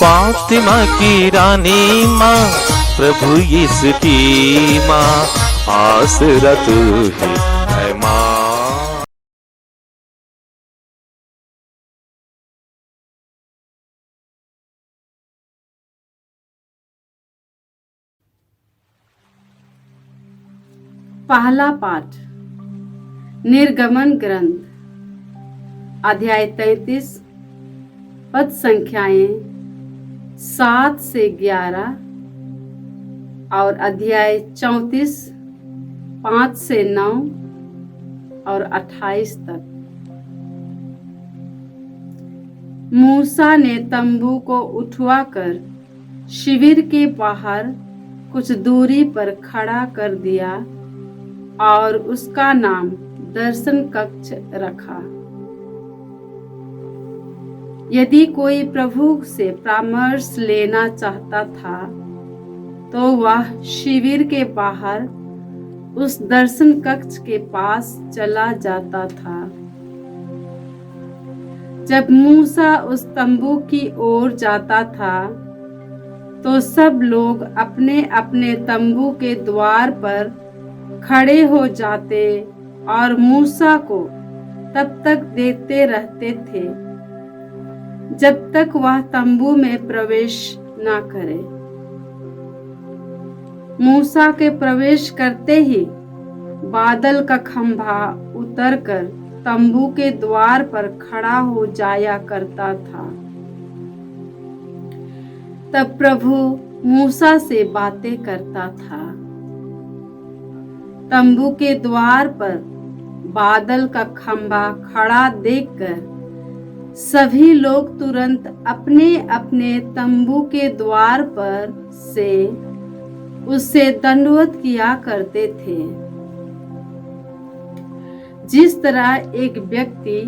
फातिमा की रानी माँ, प्रभु यीशु की माँ, आसरा तू ही है माँ। पहला पाठ निर्गमन ग्रंथ अध्याय 33 पद संख्याएं 7 से 11 और अध्याय 34 5 से 9 और 28 तक। मूसा ने तंबू को उठवाकर शिविर के बाहर कुछ दूरी पर खड़ा कर दिया और उसका नाम दर्शन कक्ष रखा। यदि कोई प्रभु से परामर्श लेना चाहता था तो वह शिविर के बाहर उस दर्शन कक्ष के पास चला जाता था। जब मूसा उस तंबू की ओर जाता था तो सब लोग अपने अपने तंबू के द्वार पर खड़े हो जाते और मूसा को तब तक देखते रहते थे जब तक वह तंबू में प्रवेश न करे। मूसा के प्रवेश करते ही बादल का खंभा उतरकर तंबू के द्वार पर खड़ा हो जाया करता था। तब प्रभु मूसा से बातें करता था। तंबू के द्वार पर बादल का खंभा खड़ा देखकर सभी लोग तुरंत अपने अपने तंबू के द्वार पर से उससे दंडवत किया करते थे। जिस तरह एक व्यक्ति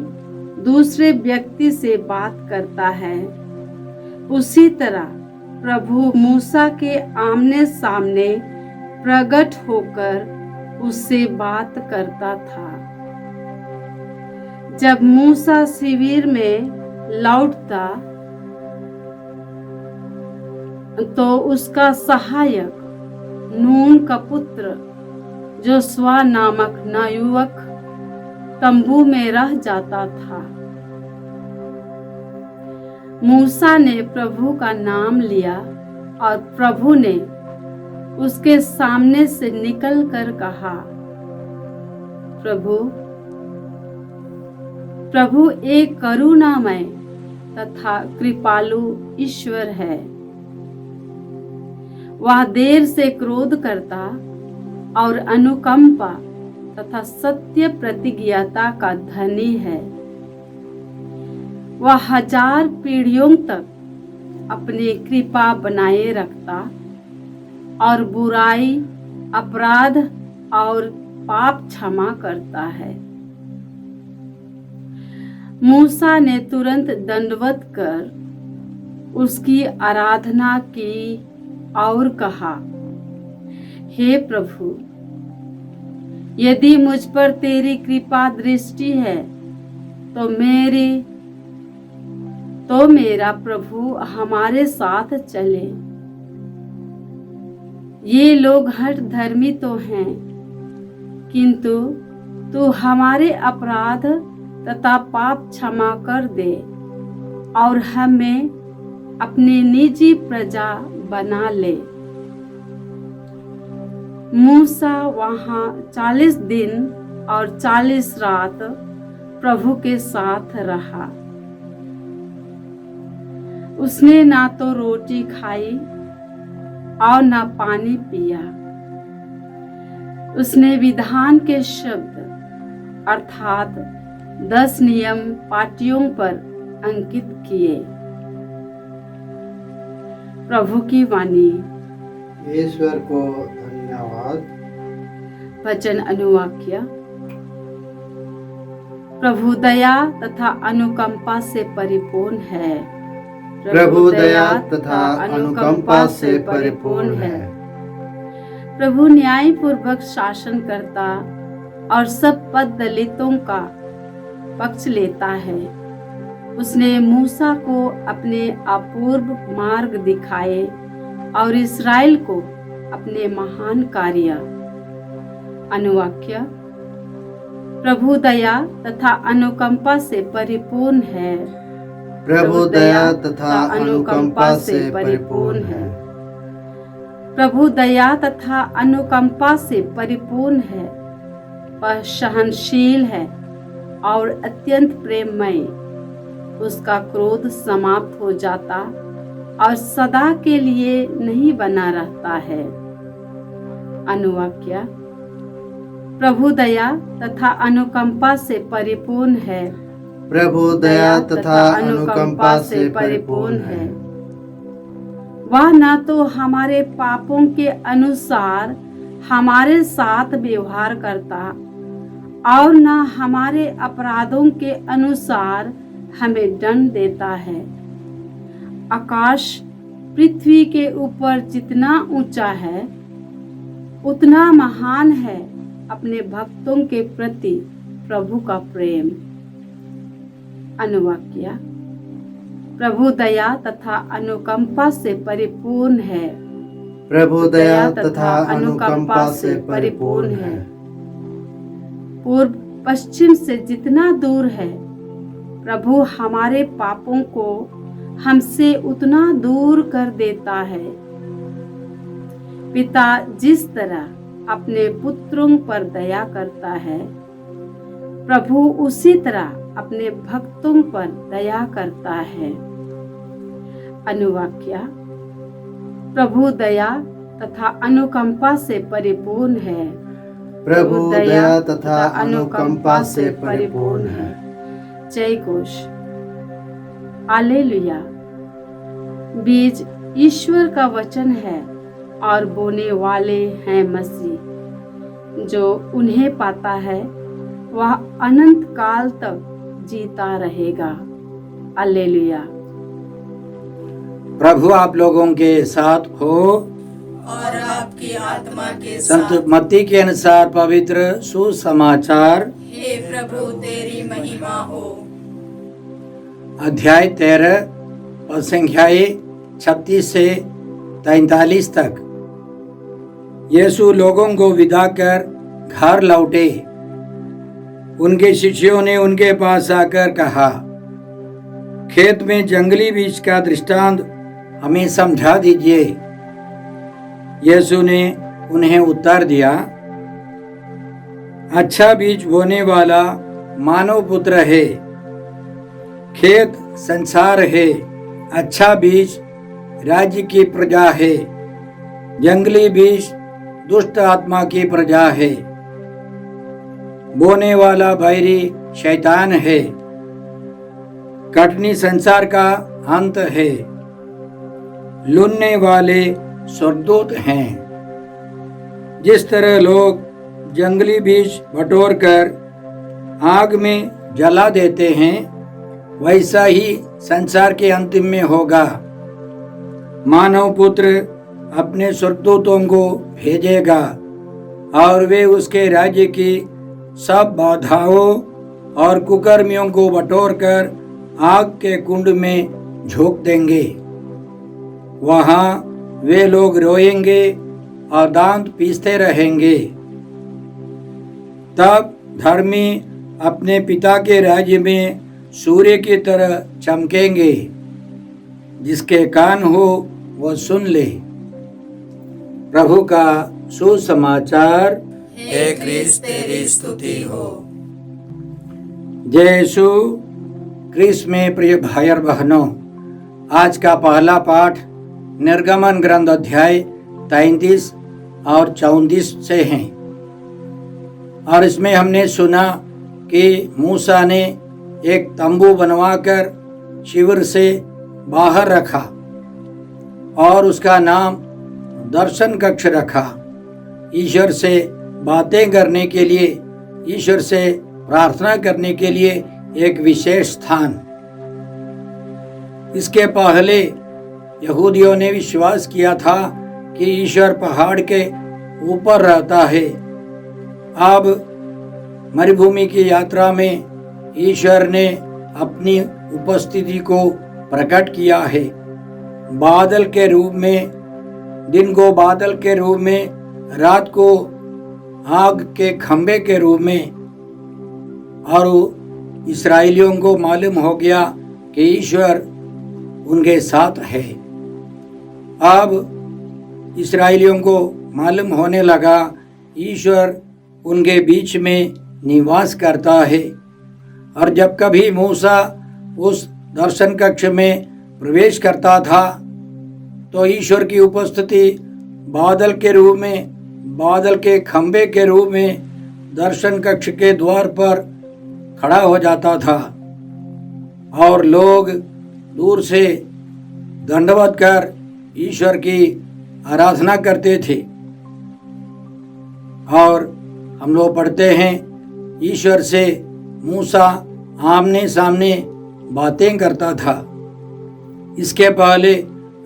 दूसरे व्यक्ति से बात करता है, उसी तरह प्रभु मूसा के आमने सामने प्रकट होकर उससे बात करता था। जब मूसा शिविर में लौटता तो उसका सहायक नून का पुत्र जोशुआ नामक नवयुवक तंबू में रह जाता था। मूसा ने प्रभु का नाम लिया और प्रभु ने उसके सामने से निकलकर कहा, प्रभु एक करुणामय तथा कृपालु ईश्वर है। वह देर से क्रोध करता और अनुकंपा तथा सत्य प्रतिज्ञता का धनी है। वह 1000 पीढ़ियों तक अपनी कृपा बनाए रखता और बुराई, अपराध और पाप क्षमा करता है। मूसा ने तुरंत दंडवत कर उसकी आराधना की और कहा, हे प्रभु, यदि मुझ पर तेरी कृपा दृष्टि है तो मेरा प्रभु हमारे साथ चले। ये लोग हठ धर्मी तो हैं, किंतु तू हमारे अपराध तथा पाप क्षमा कर दे और हमें अपनी निजी प्रजा बना ले। मूसा वहां 40 दिन और 40 रात प्रभु के साथ रहा। उसने ना तो रोटी खाई और ना पानी पिया। उसने विधान के शब्द अर्थात 10 नियम पाटियों पर अंकित किए। प्रभु की वाणी। ईश्वर को धन्यवाद। वचन अनुवाक्य। प्रभु दया तथा अनुकंपा से परिपूर्ण है। प्रभु दया तथा अनुकंपा से परिपूर्ण है। प्रभु न्यायपूर्वक शासन करता और सब पद दलितों का पक्ष लेता है। उसने मूसा को अपने अपूर्व मार्ग दिखाए और इस्राएल को अपने महान कार्य। अनुवाक्य। प्रभु दया तथा अनुकंपा से परिपूर्ण है। प्रभु दया तथा अनुकंपा से परिपूर्ण है। प्रभु दया तथा अनुकंपा से परिपूर्ण है। वह सहनशील है और अत्यंत प्रेममय। उसका क्रोध समाप्त हो जाता और सदा के लिए नहीं बना रहता है। अनुवाक्य। प्रभु दया तथा अनुकंपा से परिपूर्ण है। प्रभु दया तथा अनुकंपा से परिपूर्ण है। वह न तो हमारे पापों के अनुसार हमारे साथ व्यवहार करता और न हमारे अपराधों के अनुसार हमें दंड देता है। आकाश पृथ्वी के ऊपर जितना ऊंचा है उतना महान है अपने भक्तों के प्रति प्रभु का प्रेम। अनुवाक्य। प्रभु दया तथा अनुकंपा से परिपूर्ण है। प्रभु दया तथा अनुकंपा से परिपूर्ण है। पूर्व पश्चिम से जितना दूर है प्रभु हमारे पापों को हमसे उतना दूर कर देता है। पिता जिस तरह अपने पुत्रों पर दया करता है प्रभु उसी तरह अपने भक्तों पर दया करता है। अनुवाक्य। प्रभु दया तथा अनुकंपा से परिपूर्ण है। प्रभु दया तथा अनुकंपा से परिपूर्ण है। जय घोष। हालेलुया। बीज ईश्वर का वचन है और बोने वाले हैं मसीह। जो उन्हें पाता है वह अनंत काल तक जीता रहेगा। हालेलुया। प्रभु आप लोगों के साथ हो और आपकी आत्मा के संत साथ। मत्ती के अनुसार पवित्र सुसमाचार हे प्रभु तेरी महिमा हो। अध्याय 13 और संख्याएं 36 से 43 तक। यीशु लोगों को विदा कर घर लौटे। उनके शिष्यों ने उनके पास आकर कहा, खेत में जंगली बीज का दृष्टांत हमें समझा दीजिए। यीशु ने उन्हें उत्तर दिया, अच्छा बीज बोने वाला मानव पुत्र है। खेत संसार है। अच्छा बीज राज्य की प्रजा है। जंगली बीज दुष्ट आत्मा की प्रजा है। बोने वाला बैरी शैतान है। कटनी संसार का अंत है। लुनने वाले स्वर्गदूत हैं। जिस तरह लोग जंगली बीज बटोरकर आग में जला देते हैं वैसा ही संसार के अंतिम में होगा। मानव पुत्र अपने स्वर्गदूतों को भेजेगा और वे उसके राज्य की सब बाधाओं और कुकर्मियों को बटोरकर आग के कुंड में झोंक देंगे। वहां वे लोग रोएंगे और दांत पीसते रहेंगे। तब धर्मी अपने पिता के राज्य में सूर्य की तरह चमकेंगे। जिसके कान हो वो सुन ले। प्रभु का सुसमाचार। हे क्रिस्त तेरी स्तुति हो। जय यीशु क्रिस्त में प्रिय भाई और बहनों, आज का पहला पाठ निर्गमन ग्रंथ अध्याय 33 और 34 से हैं। और इसमें हमने सुना कि मूसा ने एक तंबू बनवाकर शिविर से बाहर रखा और उसका नाम दर्शन कक्ष रखा। ईश्वर से बातें करने के लिए, ईश्वर से प्रार्थना करने के लिए एक विशेष स्थान। इसके पहले यहूदियों ने विश्वास किया था कि ईश्वर पहाड़ के ऊपर रहता है। अब मरुभूमि की यात्रा में ईश्वर ने अपनी उपस्थिति को प्रकट किया है। बादल के रूप में, दिन को बादल के रूप में, रात को आग के खंभे के रूप में, और इस्राएलियों को मालूम हो गया कि ईश्वर उनके साथ है। अब इस्राएलियों को मालूम होने लगा ईश्वर उनके बीच में निवास करता है। और जब कभी मूसा उस दर्शन कक्ष में प्रवेश करता था तो ईश्वर की उपस्थिति बादल के रूप में, बादल के खंभे के रूप में दर्शन कक्ष के द्वार पर खड़ा हो जाता था और लोग दूर से दंडवत कर ईश्वर की आराधना करते थे। और हम लोग पढ़ते हैं ईश्वर से मूसा आमने सामने बातें करता था। इसके पहले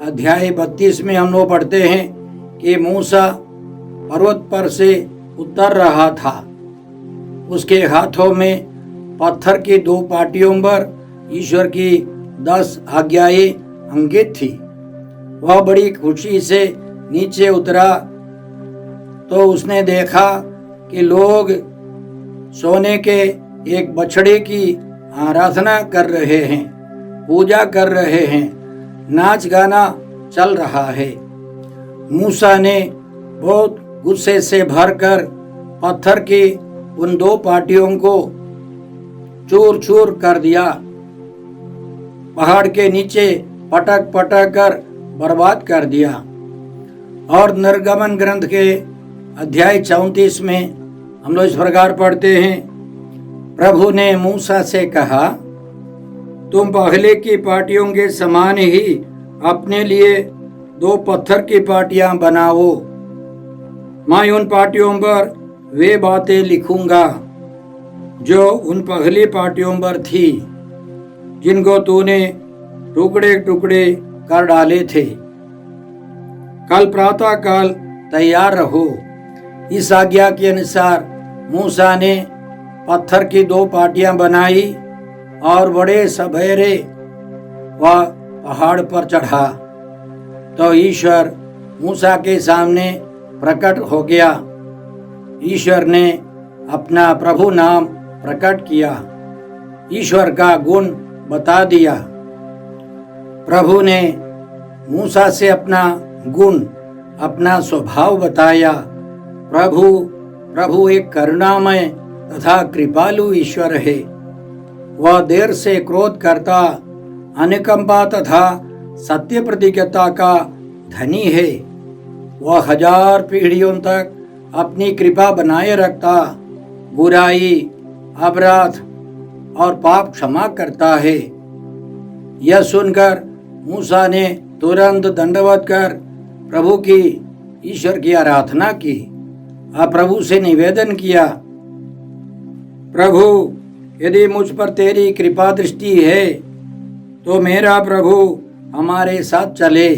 अध्याय 32 में हम लोग पढ़ते हैं कि मूसा पर्वत पर से उतर रहा था। उसके हाथों में पत्थर की 2 पाटियों पर ईश्वर की 10 आज्ञाएं अंकित थी। वह बड़ी खुशी से नीचे उतरा तो उसने देखा कि लोग सोने के एक बछड़े की आराधना कर रहे हैं, पूजा कर रहे हैं, नाच गाना चल रहा है। मूसा ने बहुत गुस्से से भरकर पत्थर की उन 2 पाटियों को चूर चूर कर दिया, पहाड़ के नीचे पटक पटक कर बर्बाद कर दिया। और निर्गमन ग्रंथ के अध्याय 34 में हम लोग इस प्रकार पढ़ते हैं, प्रभु ने मूसा से कहा, तुम पहले की पाटियों के समान ही अपने लिए 2 पत्थर की पाटियां बनाओ। मैं उन पाटियों पर वे बातें लिखूंगा जो उन पहली पाटियों पर थी, जिनको तूने टुकड़े टुकड़े कर डाले थे। कल प्रातः काल तैयार रहो। इस आज्ञा के अनुसार मूसा ने पत्थर की 2 पाटियां बनाई और बड़े सवेरे वह पहाड़ पर चढ़ा तो ईश्वर मूसा के सामने प्रकट हो गया। ईश्वर ने अपना प्रभु नाम प्रकट किया, ईश्वर का गुण बता दिया। प्रभु ने मूसा से अपना गुण, अपना स्वभाव बताया। प्रभु एक करुणामय तथा कृपालु ईश्वर है। वह देर से क्रोध करता, अनुकंपा तथा सत्य प्रतिज्ञता का धनी है। वह 1000 पीढ़ियों तक अपनी कृपा बनाए रखता, बुराई, अपराध और पाप क्षमा करता है। यह सुनकर मूसा ने तुरंत दंडवत कर प्रभु की, ईश्वर की आराधना की और प्रभु से निवेदन किया, प्रभु यदि मुझ पर तेरी कृपा दृष्टि है तो मेरा प्रभु हमारे साथ चले।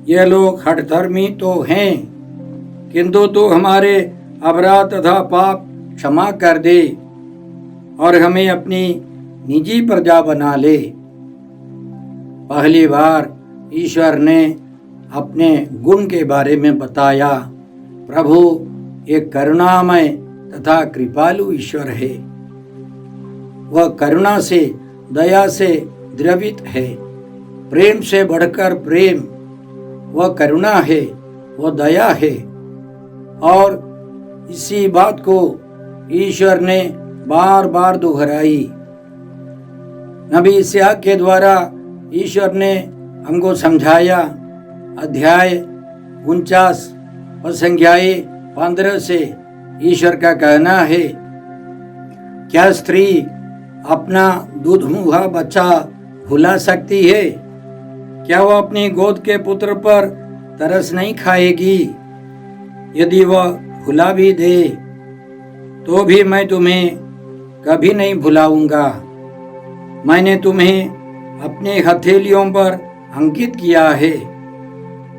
ये लोग हठधर्मी तो हैं, किंतु तू हमारे अपराध तथा पाप क्षमा कर दे और हमें अपनी निजी प्रजा बना ले। पहली बार ईश्वर ने अपने गुण के बारे में बताया। प्रभु एक करुणामय तथा कृपालु ईश्वर है। वह करुणा से, दया से द्रवित है। प्रेम से बढ़कर प्रेम, वह करुणा है, वह दया है। और इसी बात को ईश्वर ने बार बार दोहराई। नबी इसहाक के द्वारा ईश्वर ने हमको समझाया। अध्याय 49 और संज्ञाएं 15 से ईश्वर का कहना है, क्या स्त्री अपना दूधमुहा बच्चा भुला सकती है? क्या वह अपनी गोद के पुत्र पर तरस नहीं खाएगी? यदि वह भुला भी दे तो भी मैं तुम्हें कभी नहीं भुलाऊंगा। मैंने तुम्हें अपने हथेलियों पर अंकित किया है।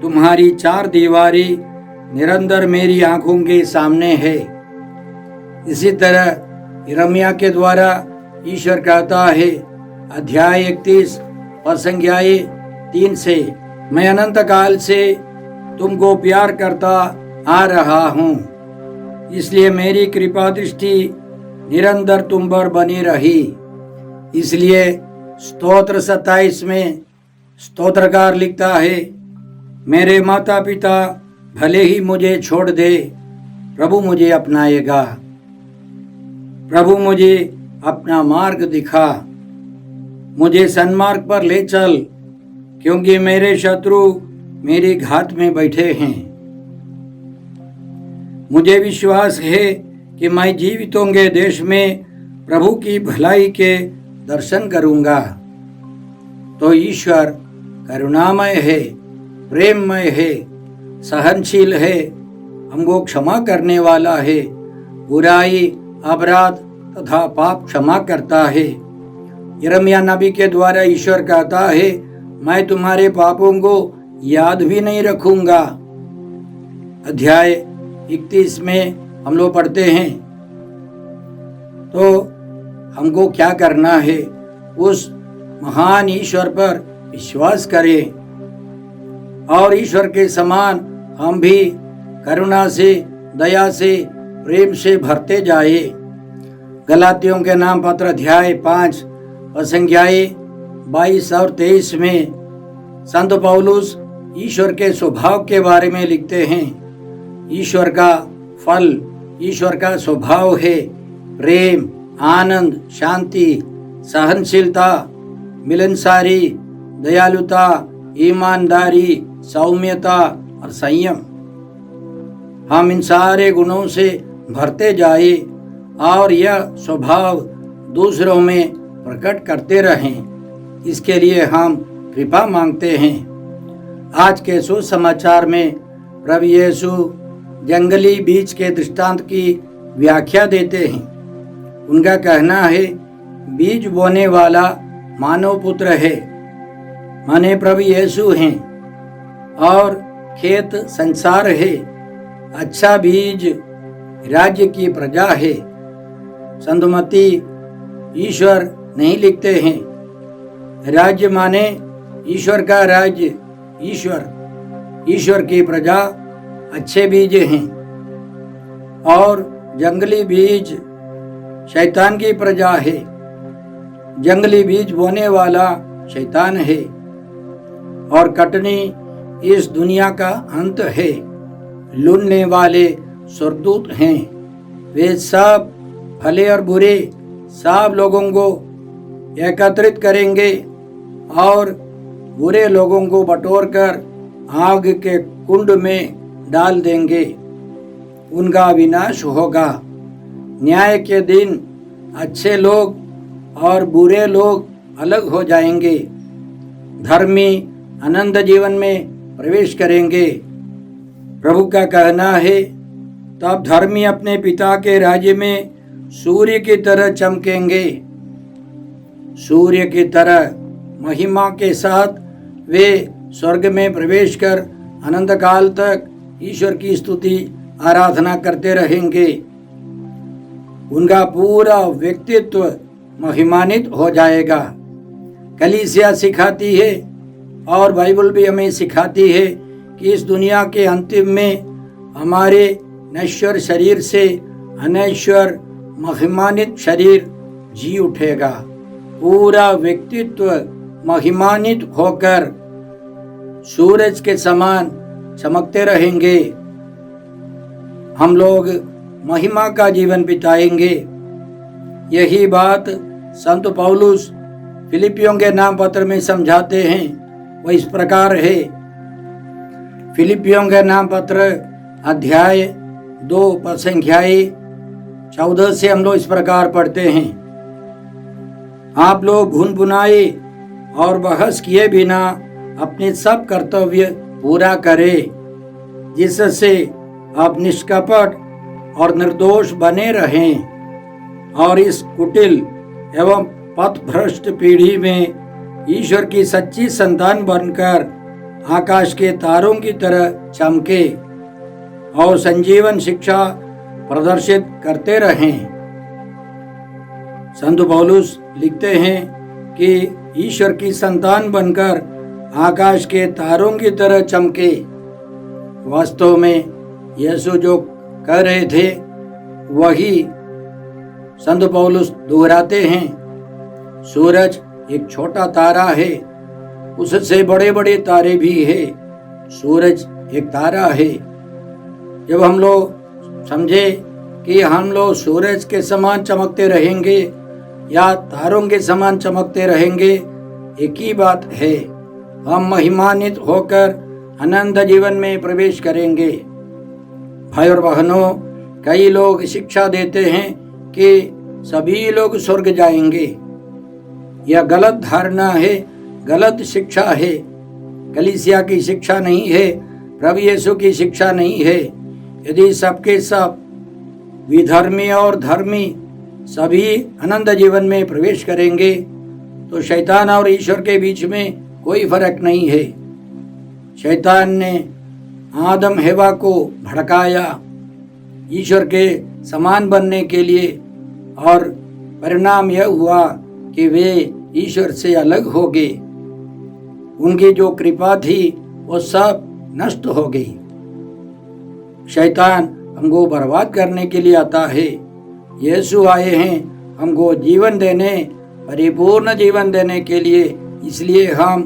तुम्हारी 4 दीवारी निरंतर मेरी आंखों के सामने है। इसी तरह यिर्मयाह के द्वारा ईश्वर कहता है, अध्याय 31 पद संख्या 3 से, मैं अनंत काल से तुमको प्यार करता आ रहा हूँ, इसलिए मेरी कृपा दृष्टि निरंतर तुम पर बनी रही। इसलिए स्तोत्र 27 में स्तोत्रकार लिखता है, मेरे माता पिता भले ही मुझे छोड़ दे, प्रभु मुझे अपनाएगा। प्रभु मुझे अपना मार्ग दिखा, मुझे सन्मार्ग पर ले चल, क्योंकि मेरे शत्रु मेरी घात में बैठे हैं। मुझे विश्वास है कि मैं जीवितों के देश में प्रभु की भलाई के दर्शन करूंगा। तो ईश्वर करुणामय है, प्रेममय है, सहनशील है, हमको क्षमा करने वाला है, बुराई, अपराध तथा पाप क्षमा करता है। यिर्मयाह नबी के द्वारा ईश्वर कहता है, मैं तुम्हारे पापों को याद भी नहीं रखूंगा। अध्याय 31 में हम लोग पढ़ते हैं। तो हमको क्या करना है? उस महान ईश्वर पर विश्वास करें और ईश्वर के समान हम भी करुणा से, दया से, प्रेम से भरते जाए। गलातियों के नाम पत्र अध्याय 5 और संख्याएं 22 और 23 में संत पौलुस ईश्वर के स्वभाव के बारे में लिखते हैं। ईश्वर का फल, ईश्वर का स्वभाव है प्रेम, आनंद, शांति, सहनशीलता, मिलनसारी, दयालुता, ईमानदारी, सौम्यता और संयम। हम इन सारे गुणों से भरते जाए और यह स्वभाव दूसरों में प्रकट करते रहें। इसके लिए हम कृपा मांगते हैं। आज के सुसमाचार में प्रभु यीशु जंगली बीज के दृष्टांत की व्याख्या देते हैं। उनका कहना है, बीज बोने वाला मानव पुत्र है, माने प्रभु यीशु हैं, और खेत संसार है। अच्छा बीज राज्य की प्रजा है। संत मत्ती ईश्वर नहीं लिखते हैं। राज्य माने ईश्वर का राज्य, ईश्वर की प्रजा अच्छे बीज हैं, और जंगली बीज शैतान की प्रजा है। जंगली बीज बोने वाला शैतान है, और कटनी इस दुनिया का अंत है। लूटने वाले स्वर्गदूत हैं। वे सब भले और बुरे सब लोगों को एकत्रित करेंगे और बुरे लोगों को बटोरकर आग के कुंड में डाल देंगे। उनका विनाश होगा। न्याय के दिन अच्छे लोग और बुरे लोग अलग हो जाएंगे। धर्मी अनंत जीवन में प्रवेश करेंगे। प्रभु का कहना है, तब धर्मी अपने पिता के राज्य में सूर्य की तरह चमकेंगे। सूर्य की तरह महिमा के साथ वे स्वर्ग में प्रवेश कर अनंत काल तक ईश्वर की स्तुति आराधना करते रहेंगे। उनका पूरा व्यक्तित्व महिमान्वित हो जाएगा। कलीसिया सिखाती है और बाइबल भी हमें सिखाती है कि इस दुनिया के अंतिम में हमारे नश्वर शरीर से अनश्वर महिमान्वित शरीर जी उठेगा। पूरा व्यक्तित्व महिमान्वित होकर सूरज के समान चमकते रहेंगे। हम लोग महिमा का जीवन बिताएंगे। यही बात संत पौलुस फिलिपियों के नाम पत्र में समझाते हैं। वह इस प्रकार है। फिलिपियों के नाम पत्र अध्याय 2 पद संख्याएं 14 से हम लोग इस प्रकार पढ़ते हैं। आप लोग भुनभुनाए और बहस किए बिना अपने सब कर्तव्य पूरा करें, जिससे आप निष्कपट और निर्दोष बने रहें और इस कुटिल एवं पथभ्रष्ट पीढ़ी में ईश्वर की सच्ची संतान बनकर आकाश के तारों की तरह चमके और संजीवन शिक्षा प्रदर्शित करते रहें। संत पौलुस लिखते हैं कि ईश्वर की संतान बनकर आकाश के तारों की तरह चमके। वास्तव में यीशु जो कह रहे थे वही संत पौलुस दोहराते हैं। सूरज एक छोटा तारा है, उससे बड़े बड़े तारे भी है। सूरज एक तारा है। जब हम लोग समझे कि हम लोग सूरज के समान चमकते रहेंगे या तारों के समान चमकते रहेंगे, एक ही बात है, हम महिमान्वित होकर अनंत जीवन में प्रवेश करेंगे। भाई और बहनों, कई लोग शिक्षा देते हैं कि सभी लोग स्वर्ग जाएंगे। यह गलत धारणा है, गलत शिक्षा है। कलीसिया की शिक्षा नहीं है, प्रभु यीशु की शिक्षा नहीं है। यदि सबके सब विधर्मी और धर्मी सभी अनंत जीवन में प्रवेश करेंगे तो शैतान और ईश्वर के बीच में कोई फर्क नहीं है। शैतान ने आदम हेवा को भड़काया ईश्वर के समान बनने के लिए, और परिणाम यह हुआ कि वे ईश्वर से अलग हो गए। उनकी जो कृपा थी वो सब नष्ट हो गई। शैतान हमको बर्बाद करने के लिए आता है। यीशु आए हैं हमको जीवन देने, परिपूर्ण जीवन देने के लिए। इसलिए हम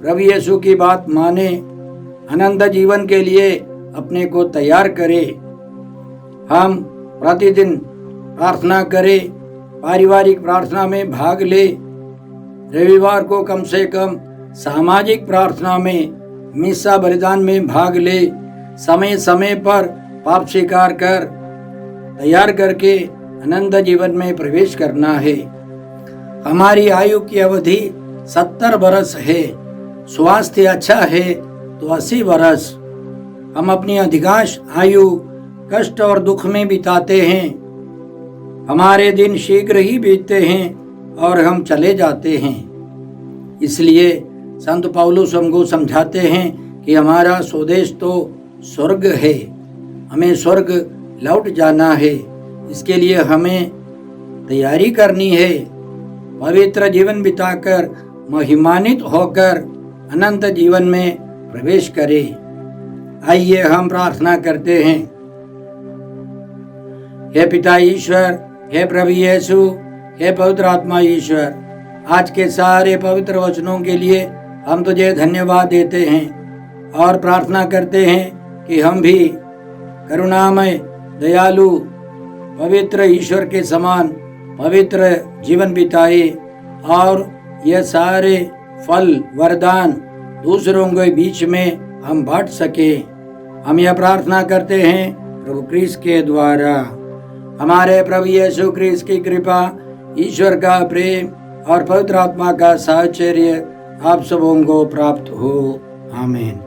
प्रभु यीशु की बात माने, अनंत जीवन के लिए अपने को तैयार करें। हम प्रतिदिन प्रार्थना करें, पारिवारिक प्रार्थना में भाग ले। रविवार को कम से कम सामाजिक प्रार्थना में, मिस्सा बलिदान में भाग ले। समय समय पर पाप स्वीकार कर तैयार करके अनंत जीवन में प्रवेश करना है। हमारी आयु की अवधि 70 वर्ष है। स्वास्थ्य अच्छा है तो 80 वर्ष। हम अपनी अधिकांश आयु कष्ट और दुख में बिताते हैं। हमारे दिन शीघ्र ही बीतते हैं और हम चले जाते हैं। इसलिए संत पौलुस हमको समझाते हैं कि हमारा स्वदेश तो स्वर्ग है, हमें स्वर्ग लौट जाना है। इसके लिए हमें तैयारी करनी है, पवित्र जीवन बिताकर महिमान्वित होकर अनंत जीवन में प्रवेश करें। आइए हम प्रार्थना करते हैं। हे पिता ईश्वर, हे प्रभु यीशु, हे पवित्र आत्मा ईश्वर, आज के सारे पवित्र वचनों के लिए हम तुझे धन्यवाद देते हैं और प्रार्थना करते हैं कि हम भी करुणामय, दयालु, पवित्र ईश्वर के समान पवित्र जीवन बिताए और ये सारे फल वरदान दूसरों के बीच में हम बांट सके। हम यह प्रार्थना करते हैं प्रभु क्रिस्त के द्वारा। हमारे प्रभु यीशु क्रिस्त की कृपा, ईश्वर का प्रेम और पवित्र आत्मा का साहचर्य आप सबों को प्राप्त हो। आमीन।